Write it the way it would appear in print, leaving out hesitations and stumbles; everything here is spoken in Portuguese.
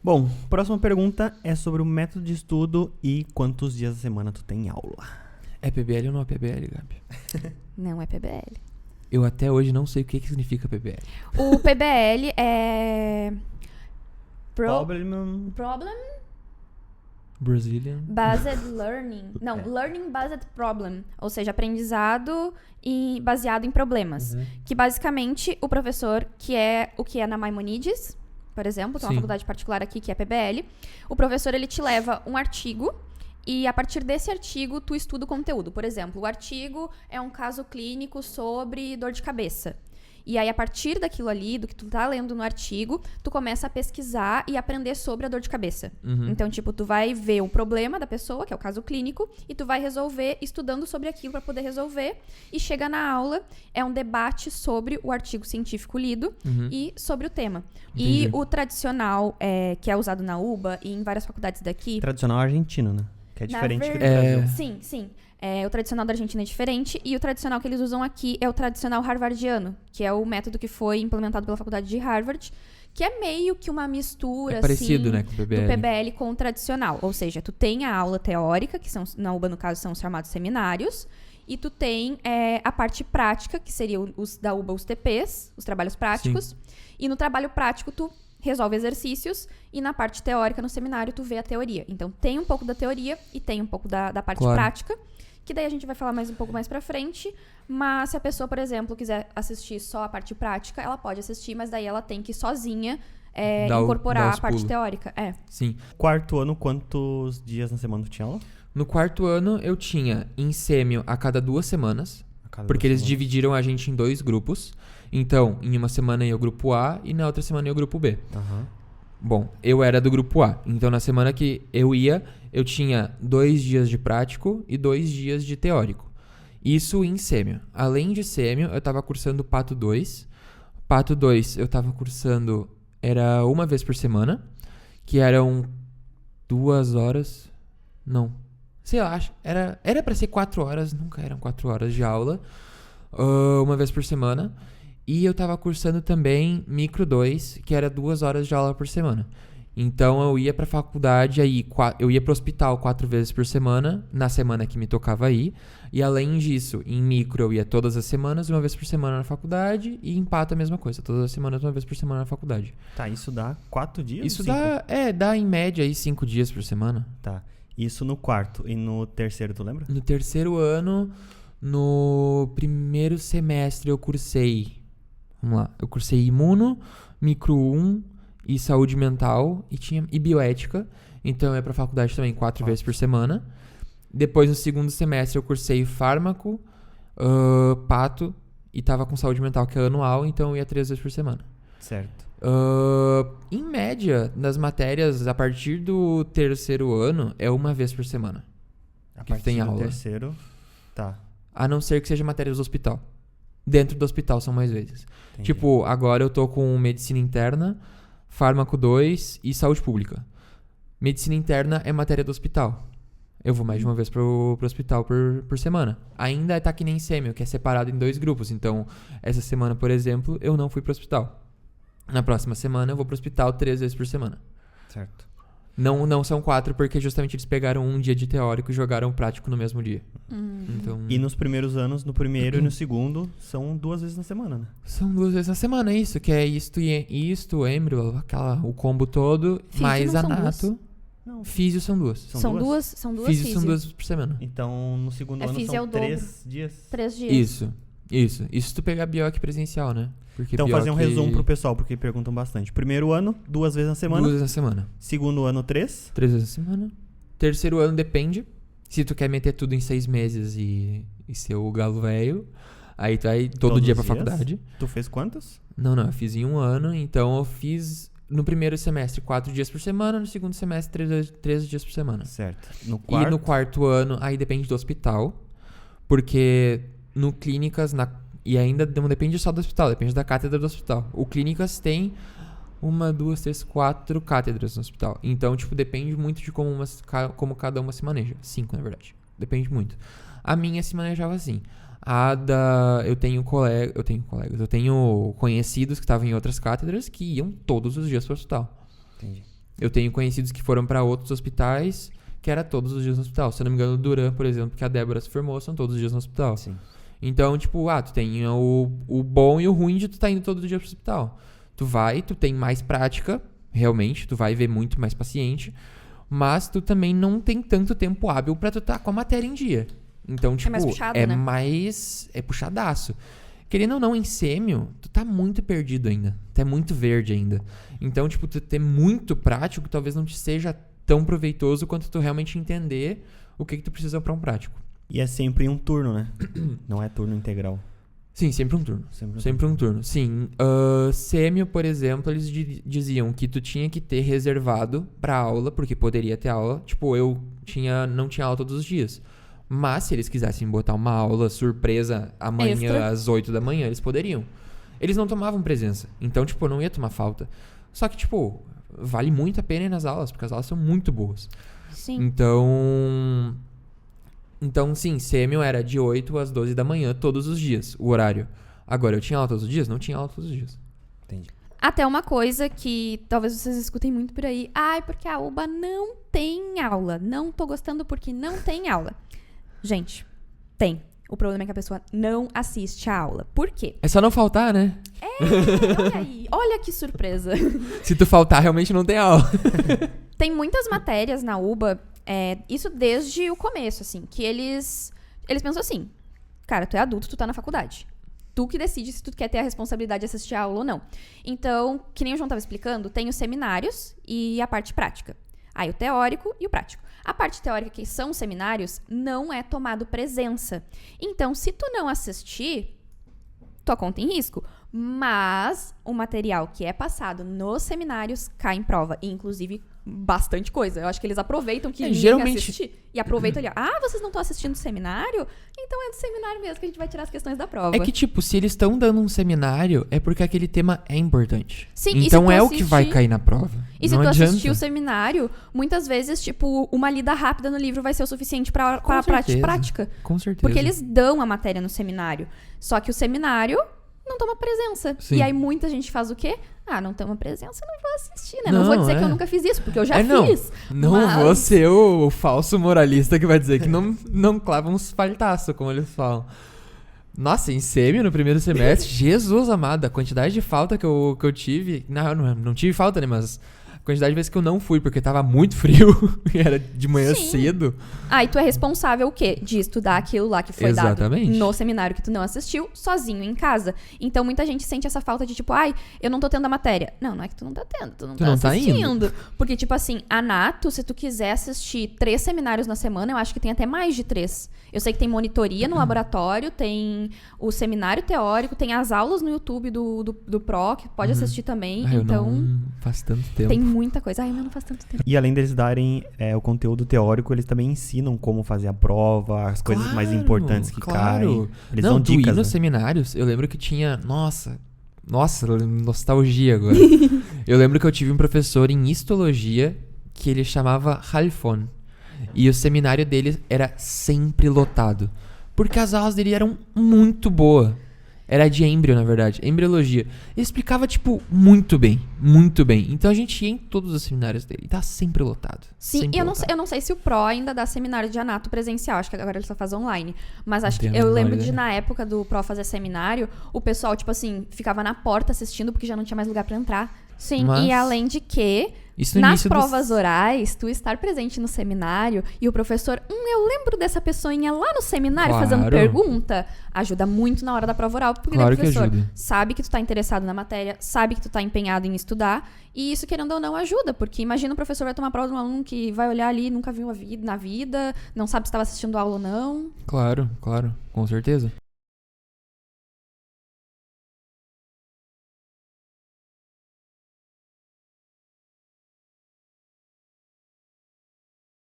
Bom, próxima pergunta é sobre o método de estudo e quantos dias da semana tu tem aula. É PBL ou não é PBL, Gabi? Não é PBL. Eu até hoje não sei o que significa PBL. O PBL é... Problem. Problem Brazilian. Based Learning. Não, Learning Based Problem. Ou seja, aprendizado baseado em problemas. Que basicamente o professor, que é o que é na Maimonides, por exemplo, tem uma Sim. faculdade particular aqui que é PBL. O professor, ele te leva um artigo e a partir desse artigo tu estuda o conteúdo. Por exemplo, o artigo é um caso clínico sobre dor de cabeça. E aí, a partir daquilo ali, do que tu tá lendo no artigo, tu começa a pesquisar e aprender sobre a dor de cabeça. Então, tipo, tu vai ver o problema da pessoa, que é o caso clínico, e tu vai resolver estudando sobre aquilo para poder resolver. E chega na aula, é um debate sobre o artigo científico lido e sobre o tema. Entendi. E o tradicional, que é usado na UBA e em várias faculdades daqui... Tradicional argentino, né? Que é Na diferente que do verdade- Brasil. Sim, sim. O tradicional da Argentina é diferente e o tradicional que eles usam aqui é o tradicional harvardiano, que é o método que foi implementado pela faculdade de Harvard, que é meio que uma mistura, É parecido, assim, né, com o PBL. do PBL com o tradicional. Ou seja, tu tem a aula teórica, que são, na UBA, no caso, são os chamados seminários, e tu tem a parte prática, que seriam os da UBA, os TPs, os trabalhos práticos, e no trabalho prático tu resolve exercícios, e na parte teórica, no seminário, tu vê a teoria. Então, tem um pouco da teoria e tem um pouco da parte Claro. prática, que daí a gente vai falar mais um pouco mais pra frente, mas se a pessoa, por exemplo, quiser assistir só a parte prática, ela pode assistir, mas daí ela tem que sozinha Dá incorporar os a parte pulos. teórica. Sim. Quarto ano, quantos dias na semana tu tinha aula? No quarto ano, eu tinha em sêmio a cada 2 semanas, A cada porque 2 eles semanas. dividiram a gente em 2 grupos. Então, em uma semana ia o grupo A e na outra semana ia o grupo B. Aham. Bom, eu era do grupo A. Então, na semana que eu ia, eu tinha 2 dias de prático e 2 dias de teórico. Isso em sêmio. Além de sêmio, eu tava cursando Pato 2. Pato 2 eu tava cursando, era uma vez por semana, que eram 2 horas. Não. Sei lá, era pra ser 4 horas, nunca eram 4 horas de aula. Uma vez por semana. E eu tava cursando também Micro 2, que era 2 horas de aula por semana. Então eu ia pra faculdade, aí eu ia pro hospital 4 vezes por semana, na semana que me tocava ir. E além disso, em Micro eu ia todas as semanas, uma vez por semana na faculdade. E em Pato a mesma coisa, todas as semanas, uma vez por semana na faculdade. Tá, isso dá 4 dias? Isso 5? dá em média aí 5 dias por semana. Tá. Isso no quarto. E no terceiro, tu lembra? No terceiro ano, no primeiro semestre eu cursei... Vamos lá. Eu cursei Imuno, Micro 1 e Saúde Mental e Bioética. Então eu ia pra faculdade também 4 vezes por semana. Depois, no segundo semestre, eu cursei Fármaco, Pato e tava com Saúde Mental, que é anual. Então eu ia 3 vezes por semana. Certo. Em média, nas matérias, a partir do terceiro ano, é uma vez por semana. A Que partir tem do aula. terceiro, tá. A não ser que seja matérias do hospital. Dentro do hospital são mais vezes. Entendi. Tipo, agora eu tô com Medicina Interna, Fármaco 2 e Saúde Pública. Medicina Interna é matéria do hospital. Eu vou mais de uma vez pro hospital por semana. Ainda tá que nem sêmio, que é separado em 2 grupos. Então, essa semana, por exemplo, eu não fui pro hospital. Na próxima semana eu vou pro hospital 3 vezes por semana. Certo. Não são 4, porque justamente eles pegaram um dia de teórico e jogaram o prático no mesmo dia. Então, E nos primeiros anos, no primeiro e no segundo, são 2 vezes na semana, né? são 2 vezes na semana, é isso. Que é isto, embrio, o combo todo, Físio mais não são anato. Não. Físio são 2. São duas Físio físio. são 2 por semana. Então, no segundo ano Físio é são o dobro. 3 dias. 3 dias. Isso. Isso se tu pegar bioc presencial, né? Porque Então, fazer um bioc- resumo pro pessoal, porque perguntam bastante. Primeiro ano, 2 vezes na semana. 2 vezes na semana. Segundo ano, 3. 3 vezes na semana. Terceiro ano depende. Se tu quer meter tudo em 6 meses e ser o galo velho, aí tu vai todo Todos dia os pra dias? faculdade. Tu fez quantos? Não, eu fiz em um ano, então eu fiz no primeiro semestre 4 dias por semana, no segundo semestre 3 dias por semana. Certo. No E quarto, no quarto ano, aí depende do hospital, porque no clínicas, e ainda não depende só do hospital, depende da cátedra do hospital. O clínicas tem 1, 2, 3, 4 cátedras no hospital. Então, tipo, depende muito de como cada uma se maneja. 5, na verdade. Depende muito. A minha se manejava assim. Eu tenho conhecidos que estavam em outras cátedras que iam todos os dias pro hospital. Entendi. Eu tenho conhecidos que foram pra outros hospitais, que era todos os dias no hospital. Se eu não me engano, o Duran, por exemplo, que a Débora se formou, são todos os dias no hospital. Sim. Então, tipo, tu tem o bom e o ruim de tu tá indo todo dia pro hospital. Tu vai, tu tem mais prática, realmente, tu vai ver muito mais paciente, mas tu também não tem tanto tempo hábil pra tu tá com a matéria em dia. Então, tipo, mais puxado, é né? mais... É puxadaço. Querendo ou não, em sêmio, tu tá muito perdido ainda. Tu é muito verde ainda. Então, tipo, tu ter muito prático talvez não te seja tão proveitoso quanto tu realmente entender o que tu precisa pra um prático. E é sempre um turno, né? Não é turno integral. Sim, sempre um turno. Sempre um turno. Sim. Sêmio, por exemplo, eles diziam que tu tinha que ter reservado pra aula, porque poderia ter aula. Tipo, eu não tinha aula todos os dias. Mas se eles quisessem botar uma aula surpresa amanhã Extra. às 8 da manhã, eles poderiam. Eles não tomavam presença. Então, tipo, eu não ia tomar falta. Só que, tipo, vale muito a pena ir nas aulas, porque as aulas são muito boas. Sim. Então, sim, sêmio era de 8 às 12 da manhã todos os dias, o horário. Agora, eu tinha aula todos os dias? Não tinha aula todos os dias. Entendi. Até uma coisa que talvez vocês escutem muito por aí. Ai, porque a UBA não tem aula. Não tô gostando porque não tem aula. Gente, tem. O problema é que a pessoa não assiste a aula. Por quê? É só não faltar, né? Olha aí, olha que surpresa. Se tu faltar, realmente não tem aula. Tem muitas matérias na UBA, isso desde o começo, assim, que eles pensam assim, cara, tu é adulto, tu tá na faculdade. Tu que decide se tu quer ter a responsabilidade de assistir a aula ou não. Então, que nem o João tava explicando, tem os seminários e a parte prática. Aí o teórico e o prático. A parte teórica, que são os seminários, não é tomado presença. Então, se tu não assistir, tua conta em risco. Mas o material que é passado nos seminários cai em prova. E, inclusive, bastante coisa. Eu acho que eles aproveitam que ninguém geralmente... assiste. E aproveitam ali. Ah, vocês não estão assistindo o seminário? Então é do seminário mesmo que a gente vai tirar as questões da prova. É que, tipo, se eles estão dando um seminário, é porque aquele tema é importante. Sim, e se então tu é o que vai cair na prova. E se não tu adianta. assistir o seminário, muitas vezes, tipo, uma lida rápida no livro vai ser o suficiente para a prática. Com certeza. Porque eles dão a matéria no seminário. Só que o seminário não toma presença. Sim. E aí muita gente faz o quê? Ah, não toma presença, não vou assistir, né? Não vou dizer que eu nunca fiz isso, porque eu já fiz. Não mas... vou ser o falso moralista que vai dizer que não clava uns faltaços, como eles falam. Nossa, em sêmio, no primeiro semestre, Jesus amado, a quantidade de falta que eu tive... Não tive falta, né? Mas a quantidade de vezes que eu não fui, porque tava muito frio e era de manhã cedo. Ah, e tu é responsável o quê? De estudar aquilo lá que foi Exatamente. dado no seminário que tu não assistiu, sozinho em casa. Então, muita gente sente essa falta de tipo, ai, eu não tô tendo a matéria. Não é que tu não tá tendo, tu não tá assistindo. Porque, tipo assim, a Nato, se tu quiser assistir 3 seminários na semana, eu acho que tem até mais de 3. Eu sei que tem monitoria no laboratório, tem o seminário teórico, tem as aulas no YouTube do Pro, que pode assistir também. Então, não faz tanto tempo. tem muita coisa. Ai, mas não faz tanto tempo. E além deles darem o conteúdo teórico, eles também ensinam como fazer a prova, as coisas mais importantes que caem. Eles dão tu dicas, ir nos né? seminários, eu lembro que tinha... Nossa, nostalgia agora. Eu lembro que eu tive um professor em histologia que ele chamava Halfon. E o seminário dele era sempre lotado. Porque as aulas dele eram muito boas. Era de embrio, na verdade. Embriologia. Ele explicava, tipo, muito bem. Muito bem. Então a gente ia em todos os seminários dele. E tá sempre lotado. Sim, sempre e lotado. eu não sei se o Pro ainda dá seminário de anato presencial. Acho que agora ele só faz online. Mas acho que Não tenho a eu menor lembro de, ideia. na época do Pro fazer seminário, o pessoal, tipo assim, ficava na porta assistindo porque já não tinha mais lugar pra entrar. Sim, Mas e além de que, isso no nas início provas orais, tu estar presente no seminário e o professor, eu lembro dessa pessoinha lá no seminário Claro. fazendo pergunta, ajuda muito na hora da prova oral, porque Claro o professor que ajuda. sabe que tu tá interessado na matéria, sabe que tu tá empenhado em estudar, e isso, querendo ou não, ajuda, porque imagina o professor vai tomar prova de um aluno que vai olhar ali, nunca viu na vida, não sabe se estava assistindo aula ou não. Claro, com certeza.